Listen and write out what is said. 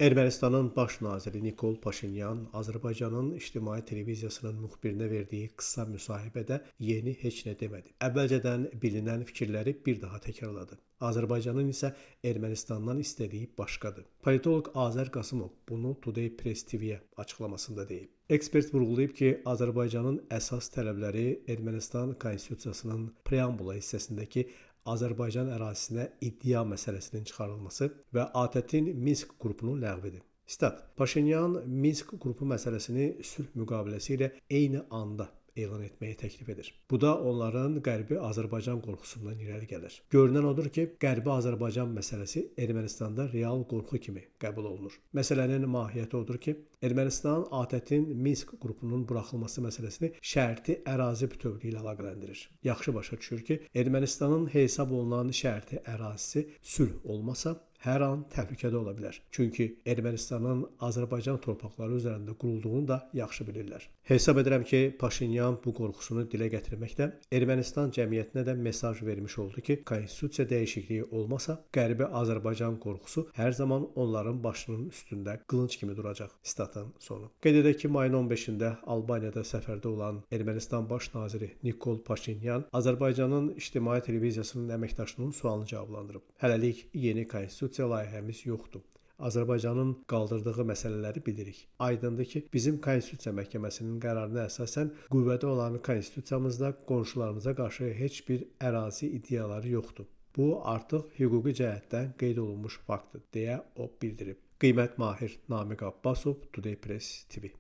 Ermənistanın baş naziri Nikol Paşinyan Azərbaycanın ictimai televiziyasının müxbirinə verdiyi qısa müsahibədə yeni heç nə demədi. Əvvəlcədən bilinən fikirləri bir daha təkrarladı. Azərbaycanın isə Ermənistandan istədiyi başqadır. Politoloq Azər Qasımov bunu Today Press TV-yə açıqlamasında deyib. Ekspert vurğulayıb ki, Azərbaycanın əsas tələbləri Ermənistan konstitusiyasının preambula hissəsindəki Azərbaycan ərazisinə iddia məsələsinin çıxarılması və ATƏT-in Minsk qrupunun ləğvidir. Stat: Paşinyan Minsk qrupu məsələsini sülh müqaviləsi ilə eyni anda elan etməyi təklif edir. Bu da onların Qərbi Azərbaycan qorxusundan irəli gəlir. Görünən odur ki, Qərbi Azərbaycan məsələsi Ermənistanda real qorxu kimi qəbul olunur. Məsələnin mahiyyəti odur ki, Ermənistan ATƏT-in Minsk qrupunun buraxılması məsələsini şərti ərazi bütövlüyü ilə əlaqələndirir. Yaxşı başa düşür ki, Ermənistanın hesab olunan şərti ərazisi sülh olmasa, hər an təhlükədə ola bilər. Çünki Ermənistanın Azərbaycan torpaqları üzərində qurulduğunu da yaxşı bilirlər. Hesab edirəm ki, Paşinyan bu qorxusunu dilə gətirməklə Ermənistan cəmiyyətinə də mesaj vermiş oldu ki, konstitusiya dəyişikliyi olmasa, Qərbi Azərbaycan qorxusu hər zaman onların başının üstündə qılınc kimi duracaq. Statın sonu. Qeyd edək ki, mayın 15-də Albaniyada səfərdə olan Ermənistan baş naziri Nikol Paşinyan Azərbaycanın ictimai televiziyasının əməkdaşının sualını cavablandırıb. Hələlik yeni konstitusiya layihəmiz yoxdur. Azərbaycanın qaldırdığı məsələləri bilirik. Aydındır ki, bizim Konstitusiya Məhkəməsinin qərarına əsasən qüvvədə olan konstitusiyamızda qonşularımıza qarşı heç bir ərazi iddiaları yoxdur. Bu artıq hüquqi cəhətdən qeyd olunmuş faktdır, deyə o bildirib. Qiymət Mahir Namiq Abbasov, Today Press TV.